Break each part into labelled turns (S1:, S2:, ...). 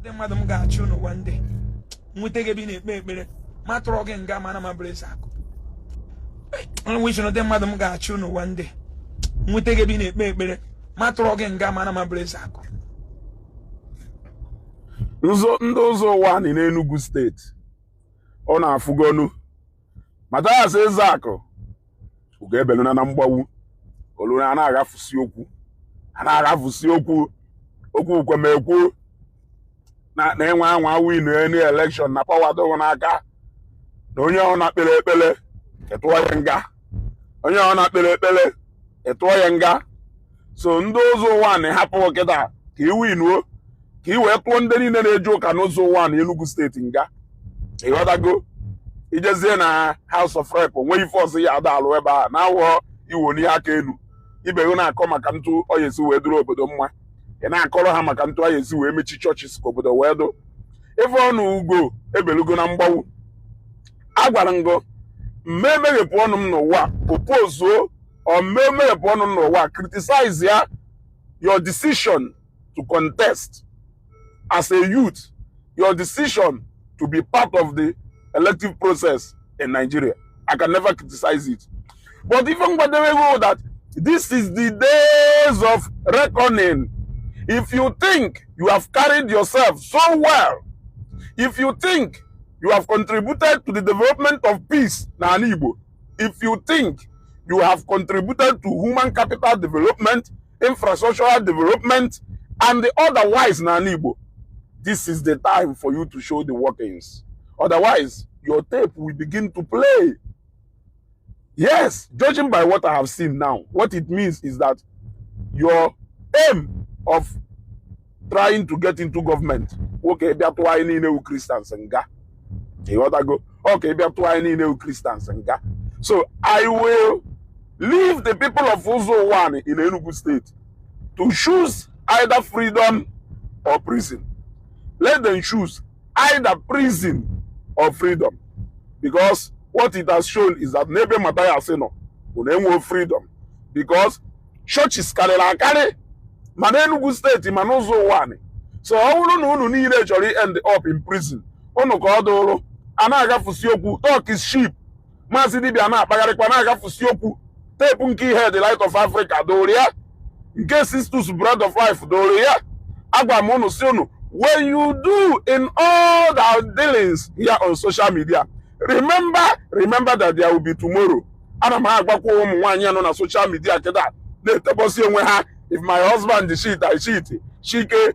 S1: The madam got you one day. We take a minute, baby. Matrogan Gamma Ezeaku. And we should them madam got you one day. We take a minute, baby. Matrogan Gamma Ezeaku.
S2: Ndozo one in Enugu State. On our Fugonu. Mathias Ezeaku. Ugebeluna Nambawu. Oluna Rafusioku. Anafusioku. Oku Kwameku. Na enwe win any election na power do n'aka na onye ọ na-akpere ekpere etuo ya nga onye ọ na-akpere ekpere etuo ya nga so ndị ụzọ ụwa na-hapụ kịta ka iwinuo ka i wee tụọ ndị niile na-eje ụka n'ụzọ ụwa na Enugu steeti nga ịghọtago ijezie na House of Rep onwe ife ọzọ ya ada alụ ebe a na-awọ iwo n'ihe aka elu ibego na-akọ maka ntụ ọ yesi wee duru obodo mma ị na-akọrọ ha maka ntụ ayezi wee mechi chọọchị ka obodo wee do ife ọnụ ugo ebelugo na mgbawu agwara ngo mmemeghepụ ọnụ m n'ụwa opozuo o mmemeghepụ ọnụ m n'ụwa criticize ya your decision to contest as a youth, your decision to be part of the elective process in Nigeria. I can never criticize it. But even when they go that this is the days of reckoning. If you think you have carried yourself so well, if you think you have contributed to the development of peace, Nanibo, if you think you have contributed to human capital development, infrastructural development, and the otherwise, Nanibo, this is the time for you to show the workings. Otherwise, your tape will begin to play. Yes, judging by what I have seen now, what it means is that your aim of trying to get into government, okay, be to any new Christians and ga. You want to go? Okay, be to any new Christians and ga. So I will leave the people of Uzo One in Enugu State to choose either freedom or prison. Let them choose either prison or freedom, because what it has shown is that maybe Mathias Ezeaku will have freedom, because churches carry. Enugu State Uzo One. So unu niile chọrọ end up in prison. Unu ka ọ dụrụ ana-agafusi okwu talk is cheap. Maazị dibịa na-akpagharịkwa na-agafusi okwu tape nke ihe the light of Africa dụrụ ya. Nke Sisters Bread of Life dụrụ ya. Agwa m unu si unu, when you do in all our dealings here on social media, remember that there will be tomorrow. Ana m agwakwa ụmụ nwaanyị anọ na social media keda na-etebosi onwe ha. If my husband is cheat, I cheat. Chike,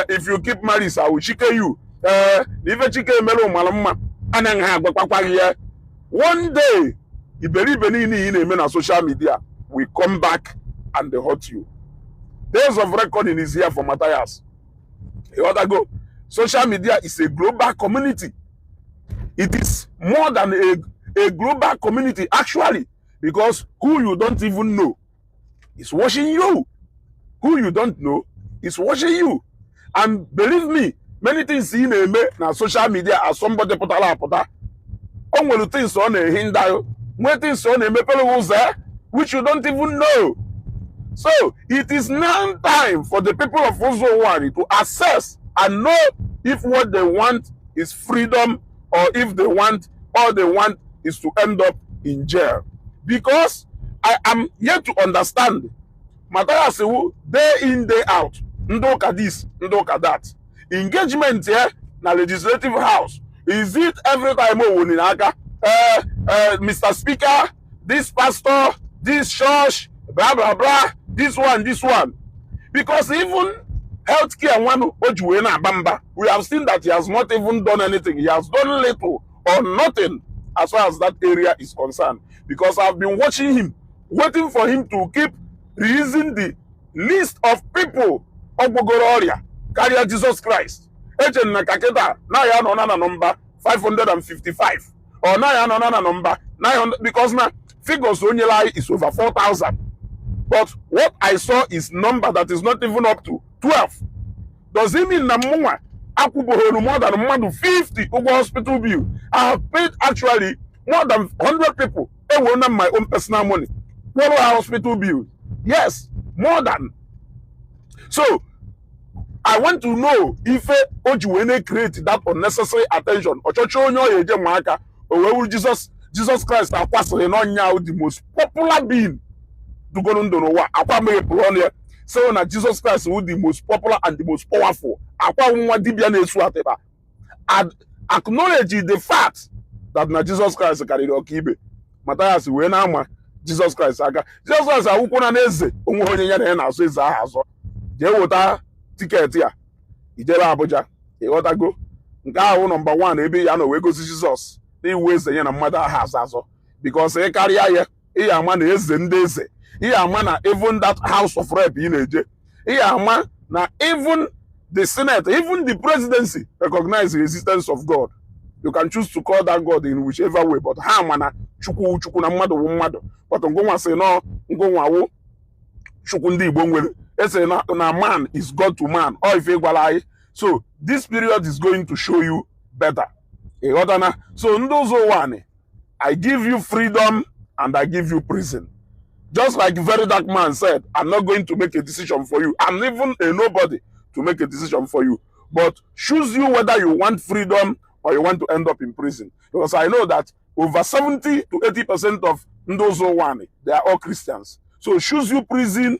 S2: if you keep married, I will chike you. If chike melo malama, one day, na social media will come back and they hurt you. Days of reckoning is here for Mathias. You want to go? Social media is a global community. It is more than a global community, actually, because who you don't even know is watching you. Who you don't know is watching you. And believe me, many things in na social media as somebody put a only things on a hinder, when things on a maple which you don't even know. So it is now time for the people of Uzo One to assess and know if what they want is freedom or if they want, all they want is to end up in jail. Because I am yet to understand Mathias Ezeaku, day in, day out, ndoka this, ndoka that. Engagement here na legislative house. Is it every time Mr. Speaker, this pastor, this church, blah blah blah, this one? Because even healthcare one bamba, we have seen that he has not even done anything. He has done little or nothing as far as that area is concerned. Because I've been watching him, waiting for him to keep releasing the list of people of Bogororia, carrier Jesus Christ. Echen na kaketa na ya no na number 555 or na ya no na number 900, because now figures only lie is over 4,000. But what I saw is number that is not even up to 12. Does it mean na mwa akubohonu more than 50 Ugo hospital bill? I have paid actually more than 100 people. I will not my own personal money. What hospital bill? Yes, more than. So I want to know if Ojuwene create that unnecessary attention. Ochocho onyo eje mwaka. Owewu Jesus Christ akwasịrị n'ọnya the most popular being dugonundo n'ụwa. Akwa mere pụrụ so na Jesus Christ who the most popular and the most powerful. Akwa nwa dibia na-esu ateba. Acknowledge the fact that na Jesus Christ karịrị ọkaibe. Mathias wee na-ama Jesus Christ aka. Jesus Christ awụkwụ na eze onwe onye ya na ya na-azụ eze aha azọ. Jee wota tiketi ya ijebe Abuja ịghọtago nke ahụ nọmba 1 ebe ya nọ wee gosi Jizọs n'iwu eze ya na mmadụ aha azọ because ị karịa ya ị ama na eze ndị eze ị ama na even that house of rep ị na-eje ị ama na even the senate even the presidency recognize the existence of God. You can choose to call that God in whichever way, but ha ama na chukwu na mmadụ wụ mmadụ but ngụnwa sị nọ ngụnwa wụ chukwu ndị Igbo nwere ese na man is God to man or if gwala. So this period is going to show you better. So in those one, I give you freedom and I give you prison. Just like very dark man said, I'm not going to make a decision for you. I'm even a nobody to make a decision for you. But choose you whether you want freedom or you want to end up in prison. Because I know that over 70 to 80% of those one, they are all Christians. So choose you prison